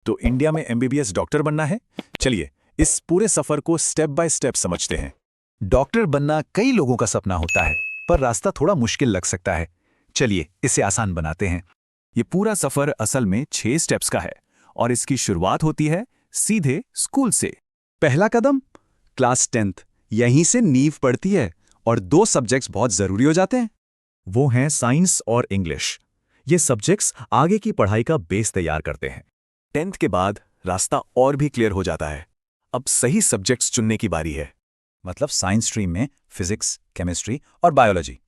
तो इंडिया में MBBS doctor बनना है। चलिए इस पूरे सफर को स्टेप बाय स्टेप समझते हैं। डॉक्टर बनना कई लोगों का सपना होता है, पर रास्ता थोड़ा मुश्किल लग सकता है। चलिए इसे आसान बनाते हैं। ये पूरा सफर असल में 6 स्टेप्स का है और इसकी शुरुआत होती है सीधे स्कूल से। पहला कदम क्लास 10th, यहीं से नींव पड़ती है और 2 सब्जेक्ट्स बहुत जरूरी हो जाते हैं। वो हैं साइंस और इंग्लिश। ये सब्जेक्ट्स आगे की पढ़ाई का बेस तैयार करते हैं। 10th के बाद रास्ता और भी क्लियर हो जाता है। अब सही सब्जेक्ट्स चुनने की बारी है। मतलब साइंस स्ट्रीम में फिजिक्स, केमिस्ट्री और बायोलॉजी।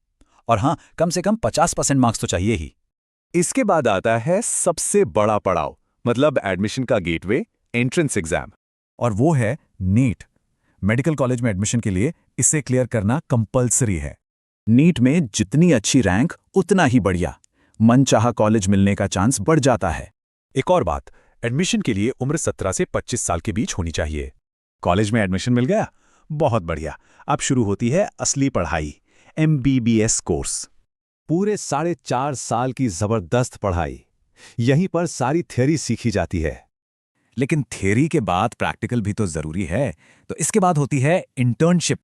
और हाँ, कम से कम 50% मार्क्स तो चाहिए ही। इसके बाद आता है सबसे बड़ा पड़ाव, मतलब एडमिशन का गेटवे, एंट्रेंस एग्जाम। और वो है नीट। मेडिकल कॉलेज में एडमिशन के लिए इसे क्लियर करना कंपलसरी है। नीट में जितनी अच्छी रैंक उतना ही बढ़िया, मनचाहा कॉलेज मिलने का चांस बढ़ जाता है। एक और बात, एडमिशन के लिए उम्र 17 से 25 साल के बीच होनी चाहिए। कॉलेज में एडमिशन मिल गया, बहुत बढ़िया। अब शुरू होती है असली पढ़ाई, एमबीबीएस कोर्स। पूरे 4.5 साल की जबरदस्त पढ़ाई। यहीं पर सारी थ्योरी सीखी जाती है। लेकिन थ्योरी के बाद प्रैक्टिकल भी तो जरूरी है, तो इसके बाद होती है इंटर्नशिप।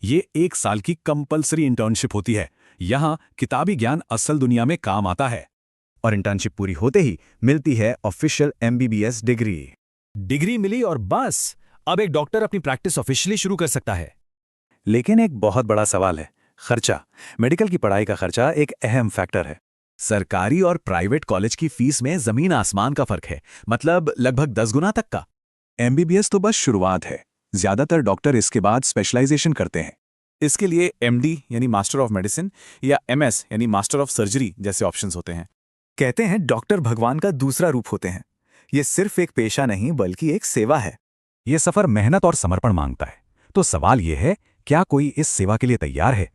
ये 1 साल की कंपलसरी इंटर्नशिप होती है। यहाँ किताबी ज्ञान असल दुनिया में काम आता है। और इंटर्नशिप पूरी होते ही मिलती है ऑफिशियल एमबीबीएस डिग्री। डिग्री मिली और बस अब एक डॉक्टर अपनी प्रैक्टिस ऑफिशियली शुरू कर सकता है। लेकिन एक बहुत बड़ा सवाल है, खर्चा। मेडिकल की पढ़ाई का खर्चा एक अहम फैक्टर है। सरकारी और प्राइवेट कॉलेज की फीस में जमीन आसमान का फर्क है, मतलब लगभग 10 गुना तक का। एमबीबीएस तो बस शुरुआत है। ज्यादातर डॉक्टर इसके बाद स्पेशलाइजेशन करते हैं। इसके लिए एमडी यानी मास्टर ऑफ मेडिसिन या एमएस यानी मास्टर ऑफ सर्जरी जैसे ऑप्शंस होते हैं। कहते हैं डॉक्टर भगवान का दूसरा रूप होते हैं। ये सिर्फ एक पेशा नहीं बल्कि एक सेवा है। ये सफर मेहनत और समर्पण मांगता है। तो सवाल ये है, क्या कोई इस सेवा के लिए तैयार है?